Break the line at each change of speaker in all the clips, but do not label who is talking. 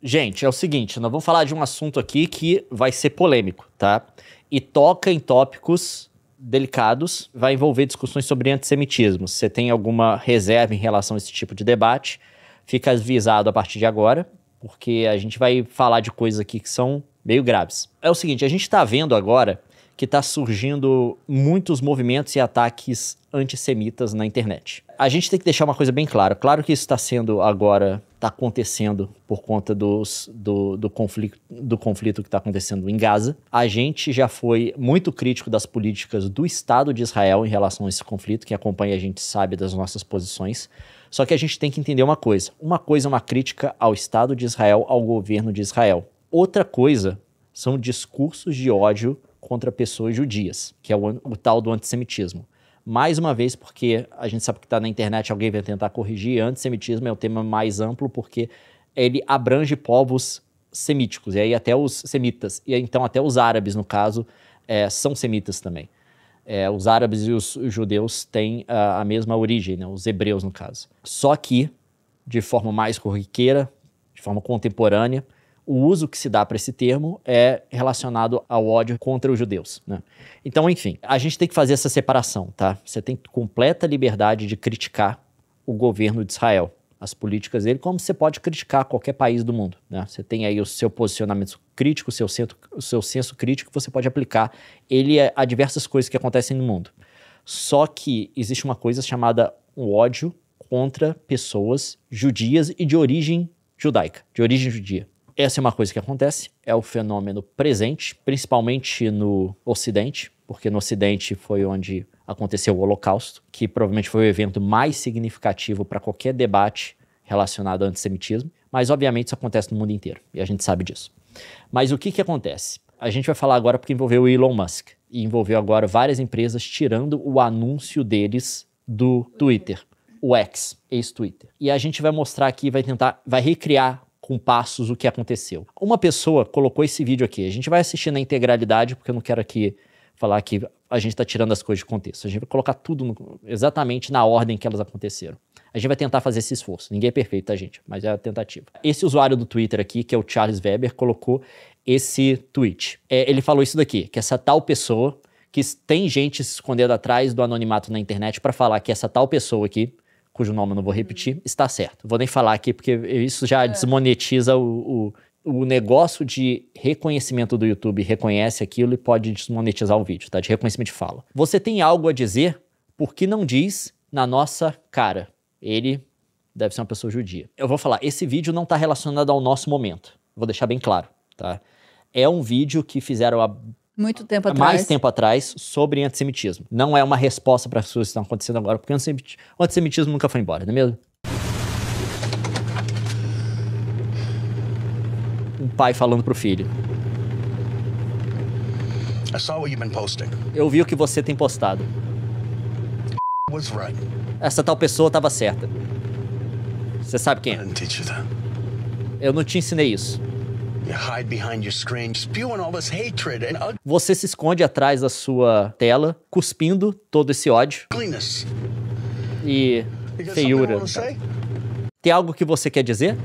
Gente, é o seguinte, nós vamos falar de um assunto aqui que vai ser polêmico, tá? E toca em tópicos delicados, vai envolver discussões sobre antissemitismo. Se você tem alguma reserva em relação a esse tipo de debate, fica avisado a partir de agora, porque a gente vai falar de coisas aqui que são meio graves. É o seguinte, a gente tá vendo agora que tá surgindo muitos movimentos e ataques antissemitas na internet. A gente tem que deixar uma coisa bem clara. Claro que isso está sendo agora, está acontecendo por conta do conflito que está acontecendo em Gaza. A gente já foi muito crítico das políticas do Estado de Israel em relação a esse conflito. Quem acompanha a gente sabe das nossas posições. Só que a gente tem que entender uma coisa. Uma coisa é uma crítica ao Estado de Israel, ao governo de Israel. Outra coisa são discursos de ódio contra pessoas judias, que é o tal do antissemitismo. Mais uma vez, porque a gente sabe que está na internet, alguém vai tentar corrigir, antissemitismo é o tema mais amplo, porque ele abrange povos semíticos, e aí até os semitas, e então até os árabes, no caso, são semitas também. Os árabes e os judeus têm a mesma origem, né? Os hebreus, no caso. Só que, de forma mais corriqueira, de forma contemporânea, o uso que se dá para esse termo é relacionado ao ódio contra os judeus, né? Então, enfim, a gente tem que fazer essa separação, tá? Você tem completa liberdade de criticar o governo de Israel, as políticas dele, como você pode criticar qualquer país do mundo, né? Você tem aí o seu posicionamento crítico, o seu senso crítico, você pode aplicar ele a diversas coisas que acontecem no mundo. Só que existe uma coisa chamada o ódio contra pessoas judias e de origem judaica, de origem judia. Essa é uma coisa que acontece, é o fenômeno presente, principalmente no Ocidente, porque no Ocidente foi onde aconteceu o Holocausto, que provavelmente foi o evento mais significativo para qualquer debate relacionado ao antissemitismo, mas obviamente isso acontece no mundo inteiro, e a gente sabe disso. Mas o que acontece? A gente vai falar agora porque envolveu o Elon Musk, e envolveu agora várias empresas tirando o anúncio deles do Twitter, o X, ex-Twitter. E a gente vai mostrar aqui, vai recriar com passos o que aconteceu. Uma pessoa colocou esse vídeo aqui. A gente vai assistir na integralidade, porque eu não quero aqui falar que a gente está tirando as coisas de contexto. A gente vai colocar tudo exatamente na ordem que elas aconteceram. A gente vai tentar fazer esse esforço. Ninguém é perfeito, tá, gente? Mas é a tentativa. Esse usuário do Twitter aqui, que é o Charles Weber, colocou esse tweet. Ele falou isso daqui, que essa tal pessoa, que tem gente se escondendo atrás do anonimato na internet para falar que essa tal pessoa aqui, cujo nome eu não vou repetir, está certo. Vou nem falar aqui, porque isso já desmonetiza o negócio de reconhecimento do YouTube. Reconhece aquilo e pode desmonetizar o vídeo, tá? De reconhecimento de fala. Você tem algo a dizer? Por que não diz na nossa cara? Ele deve ser uma pessoa judia. Eu vou falar, esse vídeo não está relacionado ao nosso momento. Vou deixar bem claro, tá? É um vídeo que fizeram
muito tempo atrás.
Mais tempo atrás, sobre antissemitismo. Não é uma resposta para as coisas que estão acontecendo agora, porque o antissemitismo nunca foi embora, não é mesmo? Um pai falando pro filho.
I saw what you've been posting.
Eu vi o que você tem postado.
Was right.
Essa tal pessoa estava certa. Você sabe quem
I
é?
didn't teach you that.
Eu não te ensinei isso.
You hide behind your screen, spewing all this hatred and
Você se esconde atrás da sua tela, cuspindo todo esse ódio
ugliness.
e
You got
feiura.
something you wanna say?
Tem algo que você quer dizer?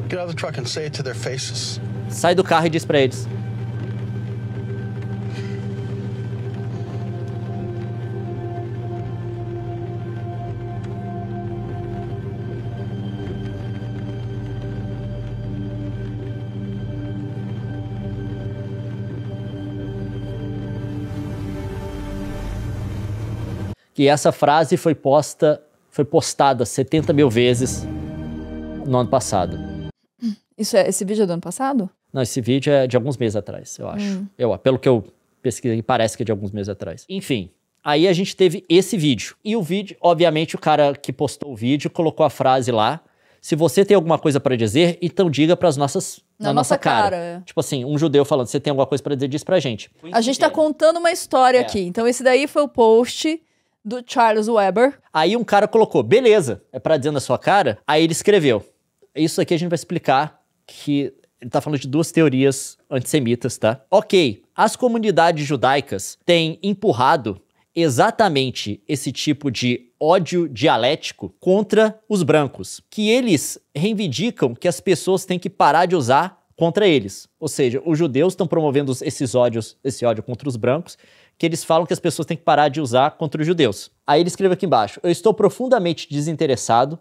Get out of the truck and say it to their faces.
Sai do carro e diz pra eles. Que essa frase foi postada 70 mil vezes no ano passado.
Esse vídeo é do ano passado?
Não, esse vídeo é de alguns meses atrás, eu acho. Pelo que eu pesquisei, parece que é de alguns meses atrás. Enfim, aí a gente teve esse vídeo. E o vídeo, obviamente, o cara que postou o vídeo colocou a frase lá. Se você tem alguma coisa pra dizer, então diga pras nossas... Na nossa cara. Tipo assim, um judeu falando, você tem alguma coisa pra dizer, diz pra gente.
A gente tá contando uma história aqui. Então esse daí foi o post do Charles Weber.
Aí um cara colocou, beleza, é pra dizer na sua cara? Aí ele escreveu. Isso aqui a gente vai explicar que ele tá falando de duas teorias antissemitas, tá? Ok, as comunidades judaicas têm empurrado exatamente esse tipo de ódio dialético contra os brancos, que eles reivindicam que as pessoas têm que parar de usar contra eles. Ou seja, os judeus estão promovendo esse ódio contra os brancos, que eles falam que as pessoas têm que parar de usar contra os judeus. Aí ele escreve aqui embaixo: eu estou profundamente desinteressado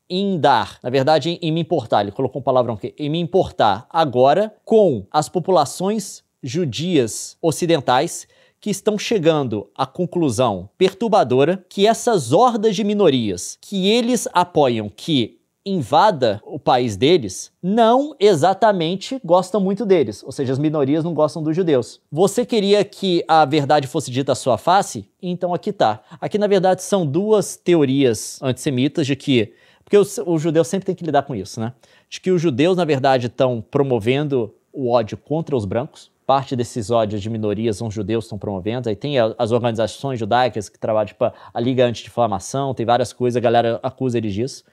em dar, na verdade, em me importar, ele colocou um palavrão aqui, em me importar agora com as populações judias ocidentais que estão chegando à conclusão perturbadora que essas hordas de minorias que eles apoiam que invada o país deles, não exatamente gostam muito deles. Ou seja, as minorias não gostam dos judeus. Você queria que a verdade fosse dita à sua face? Então aqui tá. Aqui, na verdade, são duas teorias antissemitas de que... Porque os judeus sempre têm que lidar com isso, né? De que os judeus, na verdade, estão promovendo o ódio contra os brancos. Parte desses ódios de minorias os judeus estão promovendo. Aí tem as organizações judaicas que trabalham, tipo a Liga Antidifamação, tem várias coisas, a galera acusa eles disso.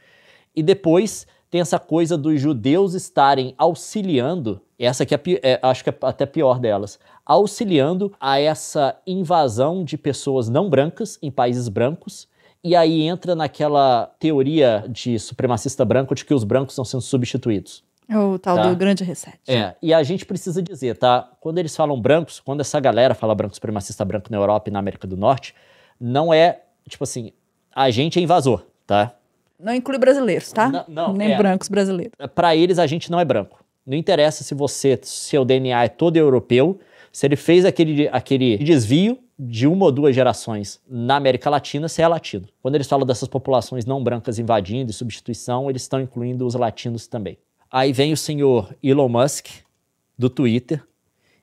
E depois tem essa coisa dos judeus estarem auxiliando, essa aqui acho que é até pior delas, auxiliando a essa invasão de pessoas não brancas em países brancos, e aí entra naquela teoria de supremacista branco de que os brancos estão sendo substituídos.
O tal do grande reset.
E a gente precisa dizer, tá? Quando eles falam brancos, quando essa galera fala branco supremacista branco na Europa e na América do Norte, não é, tipo assim, a gente é invasor, tá?
Não inclui brasileiros, tá?
Não,
nem brancos brasileiros.
Para eles, a gente não é branco. Não interessa se seu DNA é todo europeu, se ele fez aquele desvio de uma ou duas gerações na América Latina, se é latino. Quando eles falam dessas populações não brancas invadindo e substituição, eles estão incluindo os latinos também. Aí vem o senhor Elon Musk, do Twitter,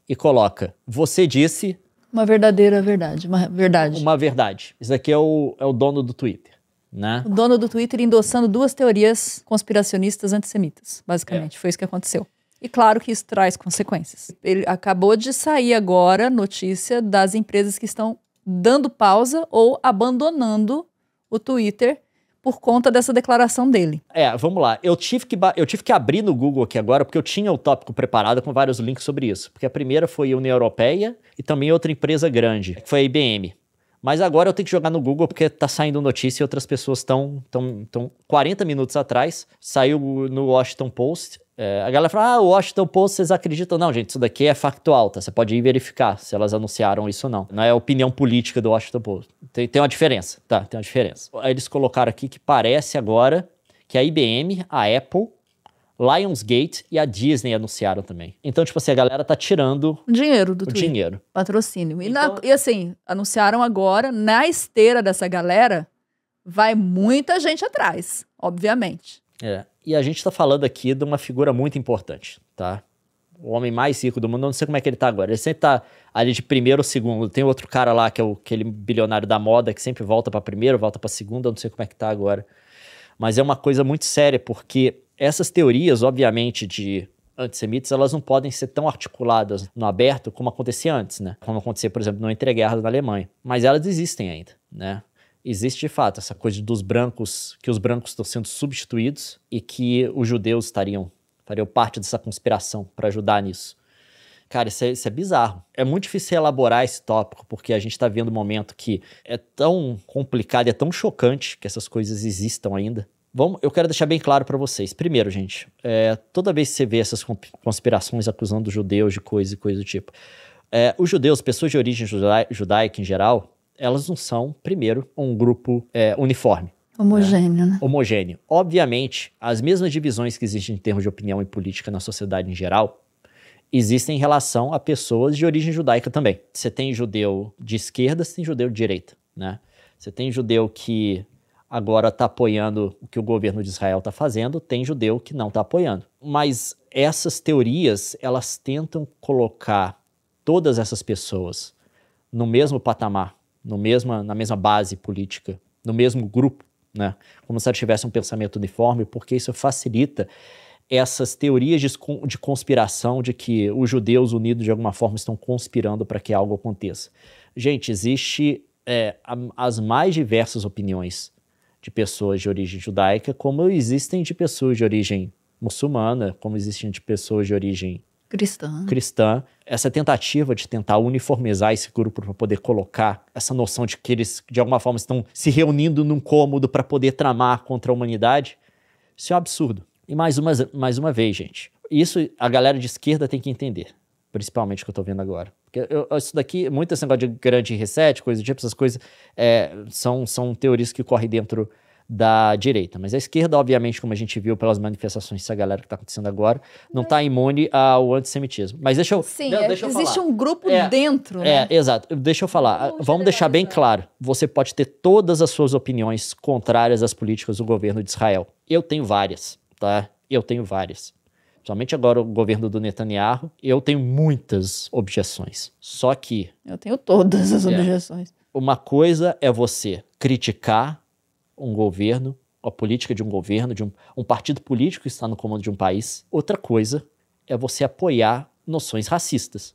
e coloca: você disse...
Uma verdadeira verdade, uma verdade.
Uma verdade. Isso aqui é o dono do Twitter. Né?
O dono do Twitter endossando duas teorias conspiracionistas antissemitas, basicamente. Foi isso que aconteceu. E claro que isso traz consequências. Ele acabou de sair agora notícia das empresas que estão dando pausa ou abandonando o Twitter por conta dessa declaração dele.
Vamos lá. Eu tive que abrir no Google aqui agora, porque eu tinha o tópico preparado com vários links sobre isso. Porque a primeira foi a União Europeia e também outra empresa grande, que foi a IBM. Mas agora eu tenho que jogar no Google porque tá saindo notícia e outras pessoas estão 40 minutos atrás, saiu no Washington Post. A galera fala, o Washington Post, vocês acreditam? Não, gente, isso daqui é factual, tá? Você pode ir verificar se elas anunciaram isso ou não. Não é a opinião política do Washington Post. Tem uma diferença, tá? Tem uma diferença. Aí eles colocaram aqui que parece agora que a IBM, a Apple, Lionsgate e a Disney anunciaram também. Então, tipo assim, a galera tá tirando
o dinheiro do Twitter.
Dinheiro.
Patrocínio. E assim, anunciaram agora, na esteira dessa galera, vai muita gente atrás, obviamente.
E a gente tá falando aqui de uma figura muito importante, tá? O homem mais rico do mundo, eu não sei como é que ele tá agora. Ele sempre tá ali de primeiro ou segundo. Tem outro cara lá, que é aquele bilionário da moda, que sempre volta pra primeiro, volta pra segundo, eu não sei como é que tá agora. Mas é uma coisa muito séria, porque essas teorias, obviamente, de antissemitas, elas não podem ser tão articuladas no aberto como acontecia antes, né? Como acontecia, por exemplo, no entreguerra na Alemanha. Mas elas existem ainda, né? Existe, de fato, essa coisa dos brancos, que os brancos estão sendo substituídos e que os judeus fariam parte dessa conspiração para ajudar nisso. Cara, isso é bizarro. É muito difícil elaborar esse tópico, porque a gente está vendo um momento que é tão complicado, é tão chocante que essas coisas existam ainda. Eu quero deixar bem claro para vocês. Primeiro, gente, toda vez que você vê essas conspirações acusando os judeus de coisa do tipo, os judeus, pessoas de origem judaica em geral, elas não são, primeiro, um grupo uniforme.
Homogêneo, né?
Homogêneo. Obviamente, as mesmas divisões que existem em termos de opinião e política na sociedade em geral, existem em relação a pessoas de origem judaica também. Você tem judeu de esquerda, você tem judeu de direita, né? Você tem judeu que agora está apoiando o que o governo de Israel está fazendo, tem judeu que não está apoiando. Mas essas teorias, elas tentam colocar todas essas pessoas no mesmo patamar, na mesma base política, no mesmo grupo, né? Como se ela tivesse um pensamento uniforme, porque isso facilita essas teorias de conspiração de que os judeus unidos de alguma forma estão conspirando para que algo aconteça. Gente, existe as mais diversas opiniões de pessoas de origem judaica, como existem de pessoas de origem muçulmana, como existem de pessoas de origem cristã, essa tentativa de tentar uniformizar esse grupo para poder colocar essa noção de que eles, de alguma forma, estão se reunindo num cômodo para poder tramar contra a humanidade, isso é um absurdo. E mais uma vez, gente, isso a galera de esquerda tem que entender, principalmente o que eu tô vendo agora. Porque isso daqui, muito esse negócio de grande reset, coisa do tipo, essas coisas, são teorias que correm dentro da direita. Mas a esquerda, obviamente, como a gente viu pelas manifestações dessa galera que está acontecendo agora, não está imune ao antissemitismo. Mas deixa eu
deixa eu existe
falar.
um grupo dentro, né?
Exato. Deixa eu falar. Vamos deixar bem claro. Você pode ter todas as suas opiniões contrárias às políticas do governo de Israel. Eu tenho várias, tá? Eu tenho várias. Principalmente agora o governo do Netanyahu, eu tenho muitas objeções. Só que...
Eu tenho todas as objeções.
Uma coisa é você criticar um governo, a política de um governo, de um partido político que está no comando de um país. Outra coisa é você apoiar noções racistas,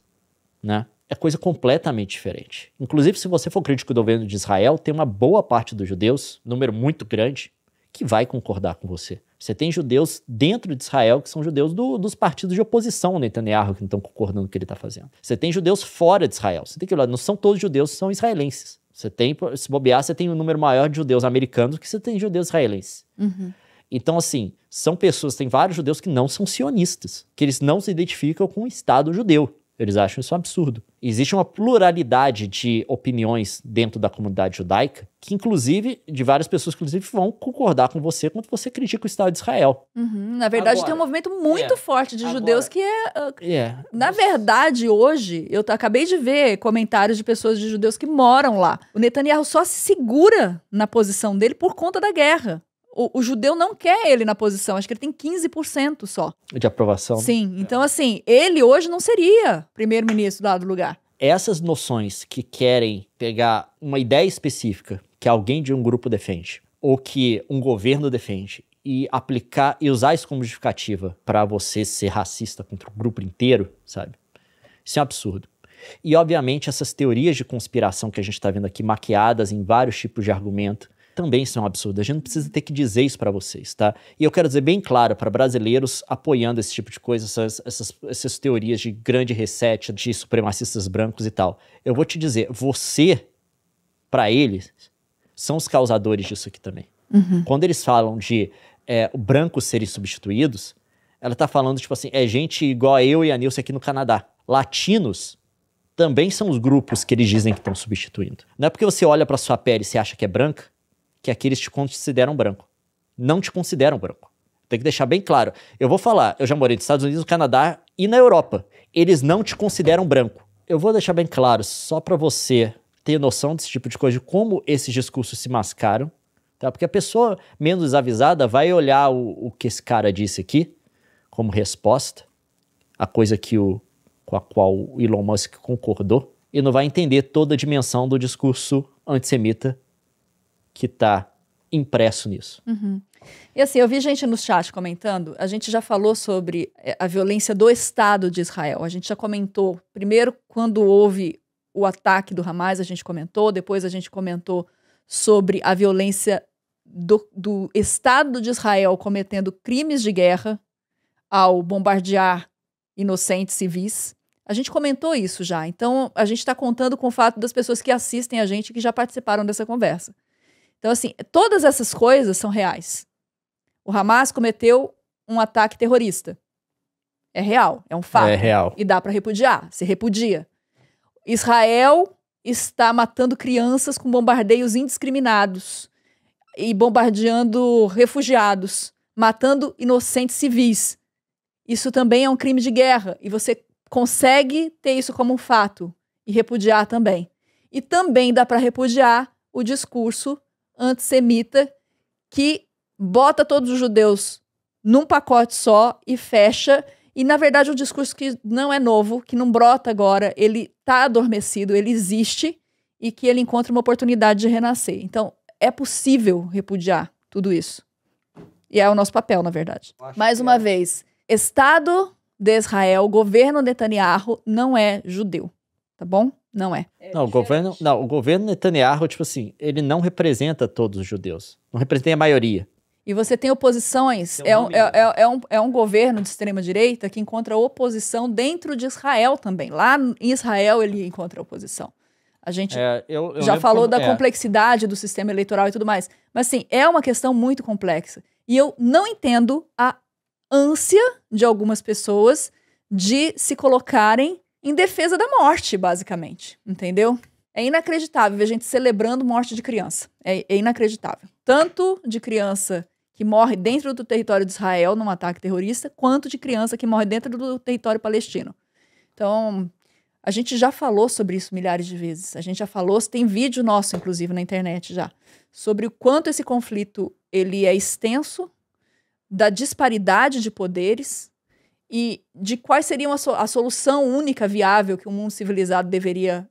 né? É coisa completamente diferente. Inclusive, se você for crítico do governo de Israel, tem uma boa parte dos judeus, número muito grande, que vai concordar com você. Você tem judeus dentro de Israel que são judeus dos partidos de oposição ao Netanyahu, que não estão concordando com o que ele está fazendo. Você tem judeus fora de Israel. Você tem que olhar, não são todos judeus, são israelenses. Você tem, se bobear, você tem um número maior de judeus americanos que você tem judeus israelenses.
Uhum.
Então, assim, são pessoas, tem vários judeus que não são sionistas, que eles não se identificam com o Estado judeu. Eles acham isso um absurdo. Existe uma pluralidade de opiniões dentro da comunidade judaica, que inclusive, de várias pessoas, inclusive, vão concordar com você quando você critica o Estado de Israel.
Uhum. Na verdade, tem um movimento muito forte de judeus que
é...
Na verdade, hoje, eu acabei de ver comentários de pessoas de judeus que moram lá. O Netanyahu só se segura na posição dele por conta da guerra. O judeu não quer ele na posição, acho que ele tem 15% só.
De aprovação.
Sim, então assim, ele hoje não seria primeiro-ministro lá do lugar.
Essas noções que querem pegar uma ideia específica que alguém de um grupo defende, ou que um governo defende, e aplicar e usar isso como justificativa para você ser racista contra o grupo inteiro, sabe? Isso é um absurdo. E, obviamente, essas teorias de conspiração que a gente está vendo aqui, maquiadas em vários tipos de argumento, também são absurdas. A gente não precisa ter que dizer isso para vocês, tá? E eu quero dizer bem claro para brasileiros apoiando esse tipo de coisa, essas teorias de grande reset, de supremacistas brancos e tal. Eu vou te dizer, você, para eles, são os causadores disso aqui também.
Uhum.
Quando eles falam de brancos serem substituídos, ela tá falando, tipo assim, é gente igual a eu e a Nilce aqui no Canadá. Latinos também são os grupos que eles dizem que estão substituindo. Não é porque você olha para sua pele e você acha que é branca, que aqui eles te consideram branco. Não te consideram branco. Tem que deixar bem claro. Eu vou falar, eu já morei nos Estados Unidos, no Canadá e na Europa. Eles não te consideram branco. Eu vou deixar bem claro, só para você ter noção desse tipo de coisa, de como esses discursos se mascaram, tá? Porque a pessoa menos desavisada vai olhar o que esse cara disse aqui como resposta, a coisa com a qual o Elon Musk concordou, e não vai entender toda a dimensão do discurso antissemita que está impresso nisso.
Uhum. E assim, eu vi gente no chat comentando, a gente já falou sobre a violência do Estado de Israel. A gente já comentou, primeiro, quando houve o ataque do Hamas, a gente comentou, depois a gente comentou sobre a violência do Estado de Israel cometendo crimes de guerra ao bombardear inocentes civis. A gente comentou isso já. Então, a gente está contando com o fato das pessoas que assistem a gente que já participaram dessa conversa. Então, assim, todas essas coisas são reais. O Hamas cometeu um ataque terrorista. É real, é um fato.
É real.
E dá para repudiar, se repudia. Israel está matando crianças com bombardeios indiscriminados e bombardeando refugiados, matando inocentes civis. Isso também é um crime de guerra e você consegue ter isso como um fato e repudiar também. E também dá para repudiar o discurso antissemita que bota todos os judeus num pacote só e fecha. E, na verdade, o discurso que não é novo, que não brota agora, ele está adormecido, ele existe e que ele encontra uma oportunidade de renascer. Então, é possível repudiar tudo isso. E é o nosso papel, na verdade. Mais uma vez, Estado de Israel, governo Netanyahu, não é judeu, tá bom? Não é.
O governo Netanyahu, tipo assim, ele não representa todos os judeus. Não representa a maioria.
E você tem oposições, é um governo de extrema-direita que encontra oposição dentro de Israel também. Lá em Israel ele encontra oposição. A gente já falou da complexidade do sistema eleitoral e tudo mais. Mas, assim, é uma questão muito complexa. E eu não entendo a ânsia de algumas pessoas de se colocarem em defesa da morte, basicamente. Entendeu? É inacreditável ver a gente celebrando morte de criança. É inacreditável. Tanto de criança que morre dentro do território de Israel num ataque terrorista, quanto de criança que morre dentro do território palestino. Então, a gente já falou sobre isso milhares de vezes. A gente já falou, tem vídeo nosso, inclusive, na internet já, sobre o quanto esse conflito ele é extenso, da disparidade de poderes e de quais seriam a solução única viável que o mundo civilizado deveria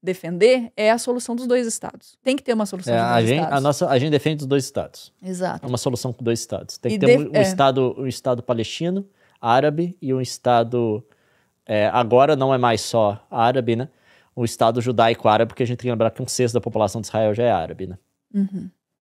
defender é a solução dos dois estados. Tem que ter uma solução dos dois estados.
A gente defende os dois estados.
Exato.
É uma solução com dois estados. Tem que ter um estado palestino, árabe e um estado... agora não é mais só árabe, né? O estado judaico-árabe, porque a gente tem que lembrar que 1/6 da população de Israel já é árabe, né?
Uhum.